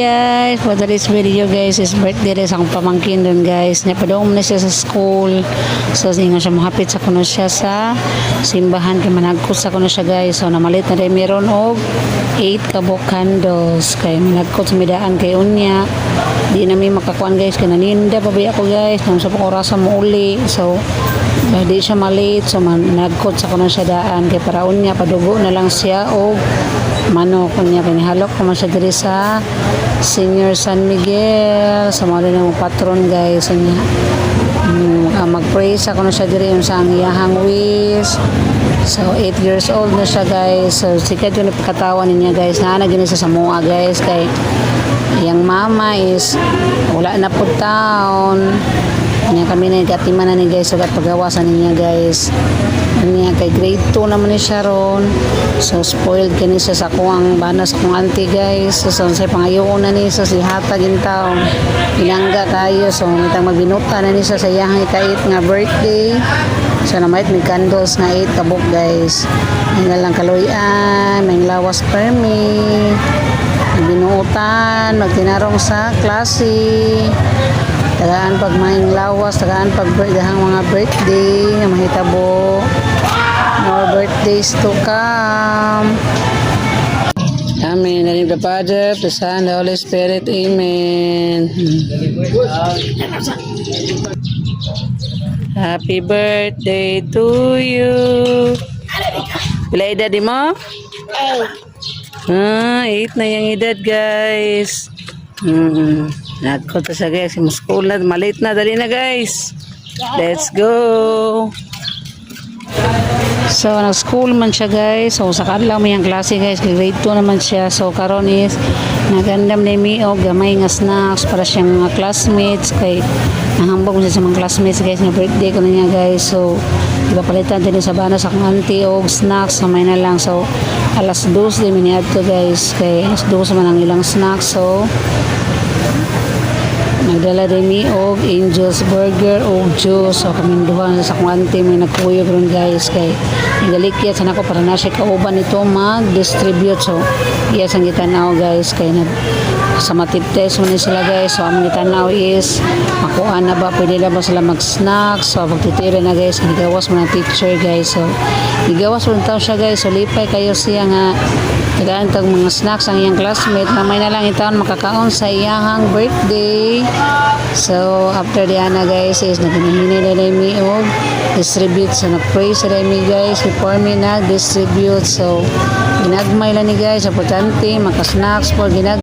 guys, for today's video guys is birthday rin sa akong pamangkin dun guys. Napadong na siya sa school. So ingon siya mahapit sa kuno siya sa simbahan kay managkot sa kuno siya guys. So namalit na rin meron og 8 kabok candles kay managkot sa midaan kay unya. Di na may makakuan guys kay naninda pa ba ako guys. Nang sa orasan mo uli. So di siya malit. So managkot sa kuno siya daan kay para unya padugo na lang siya og manok niya pinihalok naman siya diri sa Senior San Miguel sa mga rin ng patron guys niya mag-praise ako na siya diri yung sa iyahang wish. So 8 years old na siya guys. So sikat yung napakatawan niya guys na gini sa Samoa guys kay yung mama is wala na po taon niya kami na ikatiman na ni guys so pagawasan niya guys niya kay grade 2 naman ni siya ron. So spoiled kani siya sa kuang banas kong auntie guys. So say pangayoon na ni so si hata gintaw pinangga kayo so mitang magbinuta na ni sa iyang ikait nga birthday. So namait may candles nga 8 kabuk guys. May lang kaloyan, may lawas permi, binuutan, magtinarong sa klase. Tagaan pag maing lawas, tagaan pag dahang mga birthday na mahitabo. More birthdays to come. Amen. In the name of the Father, the Son, the Holy Spirit. Amen. Happy birthday to you. Pila edad mo? 8 na yung edad guys. Nagkota siya guys. School na. Malit na. Dali na guys. Let's go. So nag-school man siya guys. So sa kadlaw may ang klase guys. Grade 2 naman siya. So karon is nagandam na miog gamay nga snacks para siyang mga classmates kay nahambog siya sa mga classmates guys nga birthday ko na niya guys. So ipapalitan din sa bana sa akong auntie og snacks kamay na lang. So alas 2 din miniad to guys kay alas 2 man ang ilang snacks. So nagdala din mi og Angel's Burger og juice. So kaming duha sa akong auntie may nagkuyog ron guys kay nagalikyat sa nako para na siya kauban ito mag-distribute. So iya sang gitanaw guys kay sa matiptes mo sila guys. So among gitanaw is makuha na ba pwede na ba sila mag-snacks. So pagtitira na guys gigawas mo ng teacher guys. So gigawas mo taw siya guys. So lipay kayo siya nga tagaan tag mga snacks ang iyang classmate na may na lang itaon makakaon sa iyahang birthday. So after diana guys is naghinahini na mi og distribute. So nag-pray sa mi guys before mi nag-distribute. So ginagmay lang ni guys importante maka-snacks po ginag